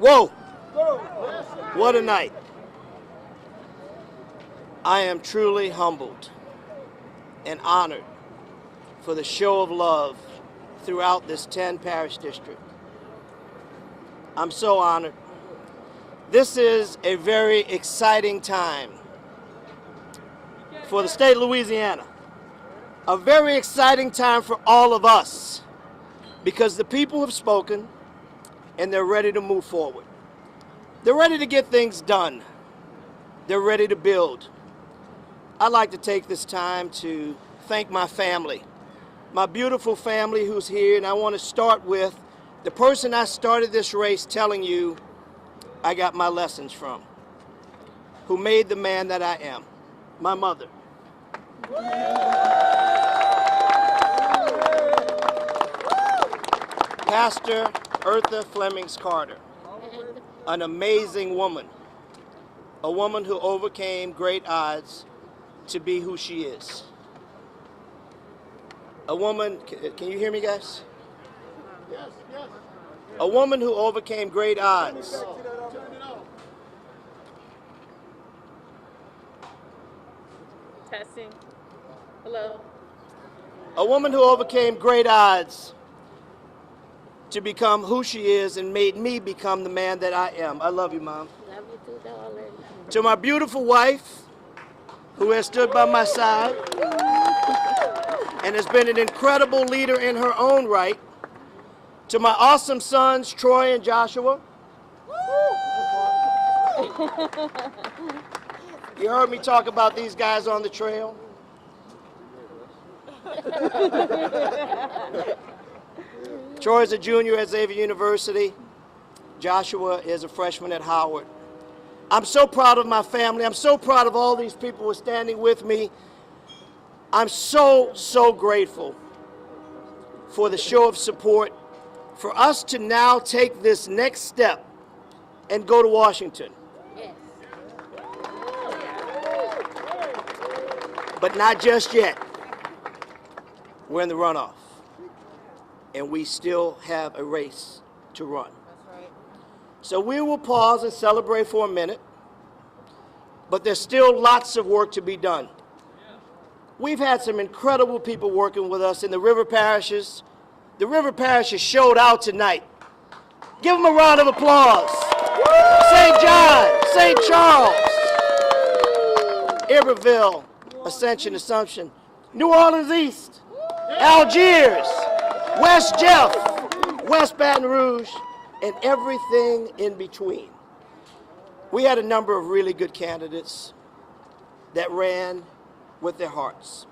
Whoa! What a night. I am truly humbled and honored for the show of love throughout this 10 parish district. I'm so honored. This is a very exciting time for the state of Louisiana. A very exciting time for all of us because the people have spoken and they're ready to move forward. They're ready to get things done. They're ready to build. I'd like to take this time to thank my family, my beautiful family who's here, and I want to start with the person I started this race telling you I got my lessons from, who made the man that I am, my mother. Pastor Eartha Flemings Carter, an amazing woman, a woman who overcame great odds to be who she is. A woman, can you hear me, guys? Yes, yes. A woman who overcame great odds. Testing. Hello. A woman who overcame great odds to become who she is and made me become the man that I am. I love you, Mom. Love you too, darling. To my beautiful wife, who has stood by my side and has been an incredible leader in her own right. To my awesome sons, Troy and Joshua. You heard me talk about these guys on the trail. Troy is a junior at Xavier University. Joshua is a freshman at Howard. I'm so proud of my family. I'm so proud of all these people who are standing with me. I'm so, so grateful for the show of support, for us to now take this next step and go to Washington. Yes. But not just yet. We're in the runoff, and we still have a race to run. So we will pause and celebrate for a minute, but there's still lots of work to be done. We've had some incredible people working with us in the river parishes. The river parishes showed out tonight. Give them a round of applause. St. John, St. Charles, Iberville, Ascension, Assumption, New Orleans East, Algiers, West Jeff, West Baton Rouge, and everything in between. We had a number of really good candidates that ran with their hearts.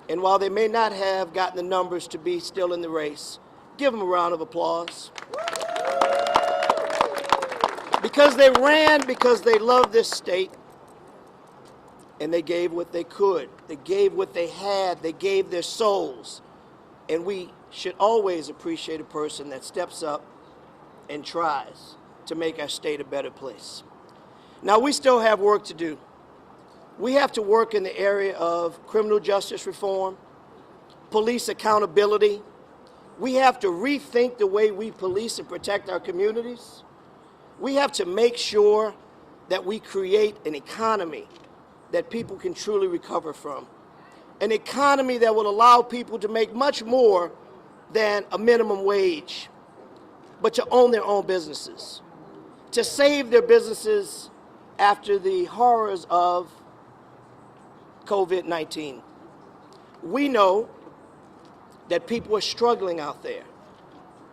And while they may not have gotten the numbers to be still in the race, give them a round of applause. Because they ran because they love this state, and they gave what they could. They gave what they had. They gave their souls. And we should always appreciate a person that steps up and tries to make our state a better place. Now, we still have work to do. We have to work in the area of criminal justice reform, police accountability. We have to rethink the way we police and protect our communities. We have to make sure that we create an economy that people can truly recover from. An economy that will allow people to make much more than a minimum wage, but to own their own businesses, to save their businesses after the horrors of COVID-19. We know that people are struggling out there,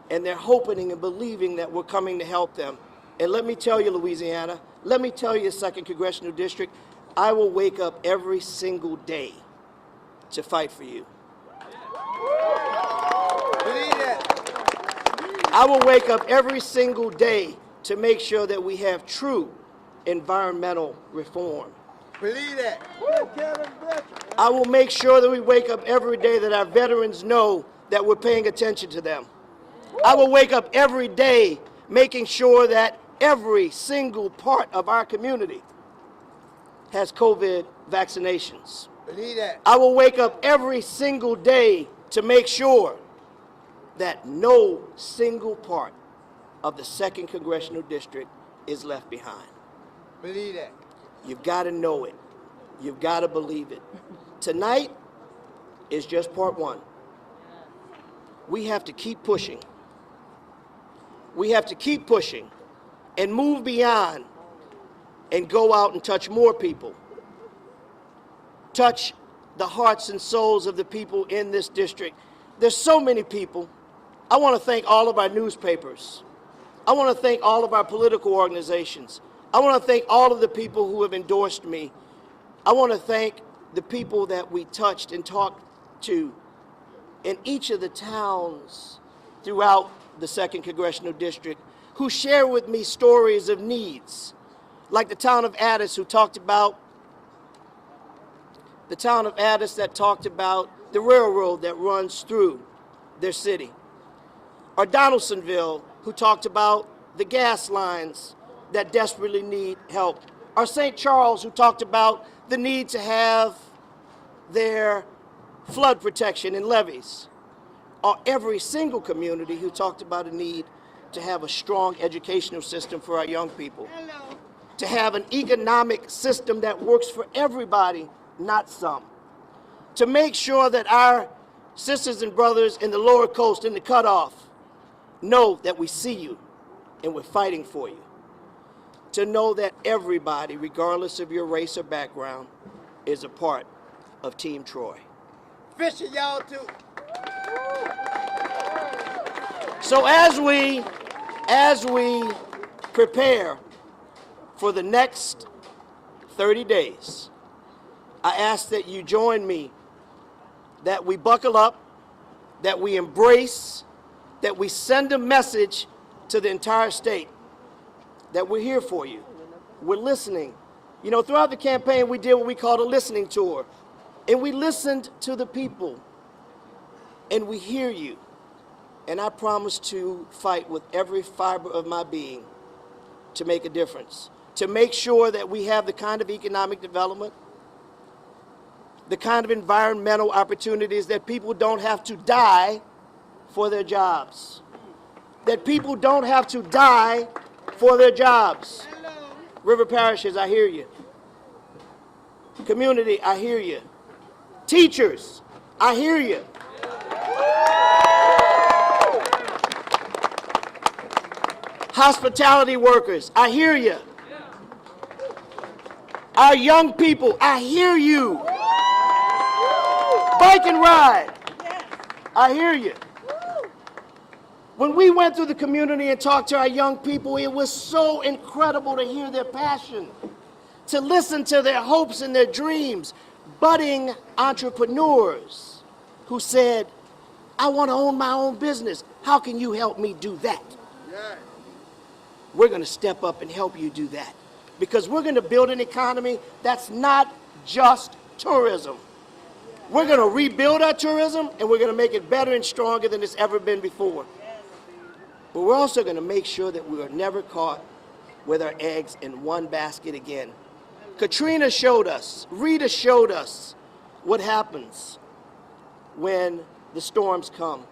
and they're hoping and believing that we're coming to help them. And let me tell you, Louisiana, let me tell you, 2nd Congressional District, I will wake up every single day to fight for you. I will wake up every single day to make sure that we have true environmental reform. Believe that. I will make sure that we wake up every day that our veterans know that we're paying attention to them. I will wake up every day making sure that every single part of our community has COVID vaccinations. Believe that. I will wake up every single day to make sure that no single part of the 2nd Congressional District is left behind. Believe that. You've got to know it. You've got to believe it. Tonight is just part one. We have to keep pushing. We have to keep pushing and move beyond and go out and touch more people. Touch the hearts and souls of the people in this district. There's so many people. I want to thank all of our newspapers. I want to thank all of our political organizations. I want to thank all of the people who have endorsed me. I want to thank the people that we touched and talked to in each of the towns throughout the 2nd Congressional District who share with me stories of needs, like the town of Addis that talked about the railroad that runs through their city, or Donaldsonville, who talked about the gas lines that desperately need help, or St. Charles, who talked about the need to have their flood protection and levees, or every single community who talked about a need to have a strong educational system for our young people, to have an economic system that works for everybody, not some, to make sure that our sisters and brothers in the lower coast, in the cutoff, know that we see you and we're fighting for you, to know that everybody, regardless of your race or background, is a part of Team Troy. Fishing y'all too. So as we prepare for the next 30 days, I ask that you join me, that we buckle up, that we embrace, that we send a message to the entire state that we're here for you. We're listening. You know, throughout the campaign, we did what we called a listening tour, and we listened to the people, and we hear you. And I promise to fight with every fiber of my being to make a difference, to make sure that we have the kind of economic development, the kind of environmental opportunities that people don't have to die for their jobs, that people don't have to die for their jobs. River parishes, I hear you. Community, I hear you. Teachers, I hear you. Hospitality workers, I hear you. Our young people, I hear you. Bike and ride, I hear you. When we went through the community and talked to our young people, it was so incredible to hear their passion, to listen to their hopes and their dreams. Budding entrepreneurs who said, I want to own my own business. How can you help me do that? Yeah. We're going to step up and help you do that, because we're going to build an economy that's not just tourism. We're going to rebuild our tourism, and we're going to make it better and stronger than it's ever been before. But we're also going to make sure that we are never caught with our eggs in one basket again. Katrina showed us, Rita showed us what happens when the storms come.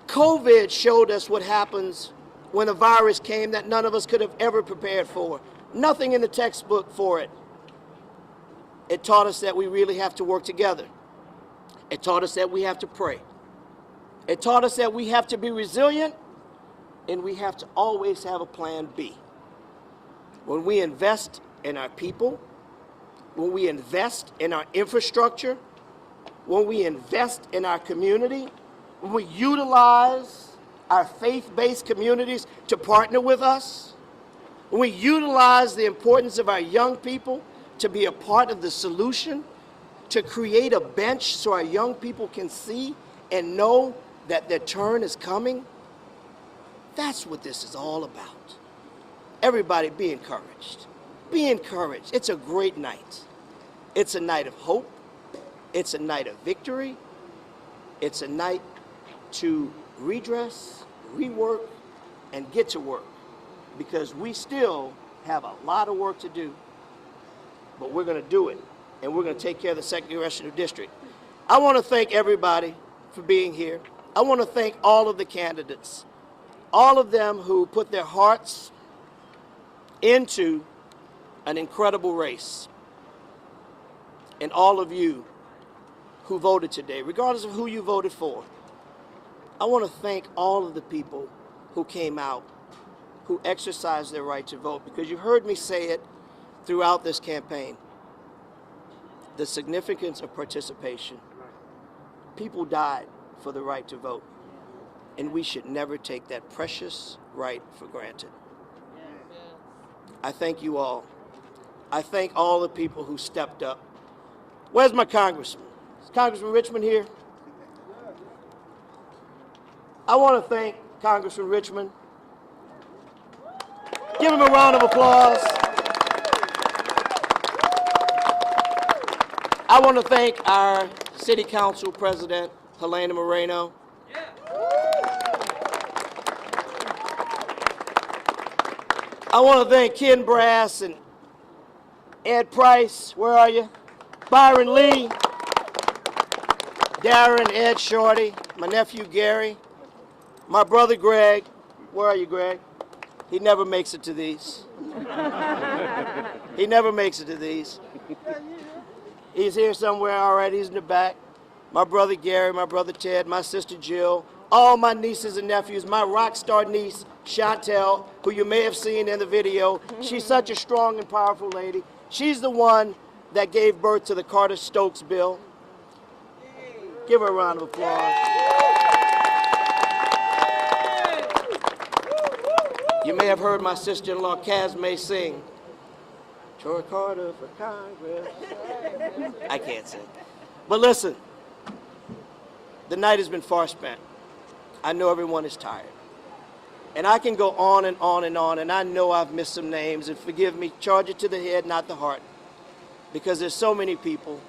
COVID showed us what happens when a virus came that none of us could have ever prepared for. Nothing in the textbook for it. It taught us that we really have to work together. It taught us that we have to pray. It taught us that we have to be resilient, and we have to always have a plan B. When we invest in our people, when we invest in our infrastructure, when we invest in our community, when we utilize our faith-based communities to partner with us, when we utilize the importance of our young people to be a part of the solution, to create a bench so our young people can see and know that their turn is coming, that's what this is all about. Everybody be encouraged. Be encouraged. It's a great night. It's a night of hope. It's a night of victory. It's a night to redress, rework, and get to work, because we still have a lot of work to do, but we're going to do it, and we're going to take care of the 2nd Congressional District. I want to thank everybody for being here. I want to thank all of the candidates. all of them who put their hearts into an incredible race, and all of you who voted today, regardless of who you voted for. I want to thank all of the people who came out, who exercised their right to vote, because you heard me say it throughout this campaign. The significance of participation. People died for the right to vote, and we should never take that precious right for granted. I thank you all. I thank all the people who stepped up. Where's my congressman? Is Congressman Richmond here? I want to thank Congressman Richmond. Give him a round of applause. I want to thank our City Council President, Helena Moreno. I want to thank Ken Brass and Ed Price, where are you? Byron Lee, Darren, Ed Shorty, my nephew Gary, my brother Greg. Where are you, Greg? He never makes it to these. He never makes it to these. He's here somewhere, all right, he's in the back. My brother Gary, my brother Ted, my sister Jill, all my nieces and nephews, my rock star niece, Chantel, who you may have seen in the video. She's such a strong and powerful lady. She's the one that gave birth to the Carter Stokes bill. Give her a round of applause. You may have heard my sister-in-law, Casmay, sing, Troy Carter for Congress. I can't sing. But listen, the night has been far spent. I know everyone is tired. And I can go on and on and on, and I know I've missed some names, and forgive me, charge it to the head, not the heart, because there's so many people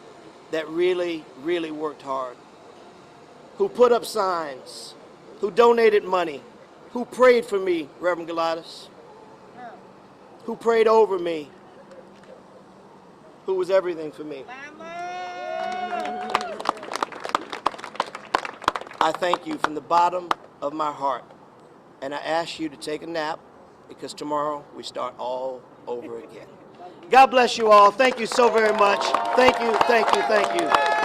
that really, really worked hard, who put up signs, who donated money, who prayed for me, Reverend Galatas, who prayed over me, who was everything for me. I thank you from the bottom of my heart, and I ask you to take a nap, because tomorrow we start all over again. God bless you all. Thank you so very much. Thank you, thank you, thank you.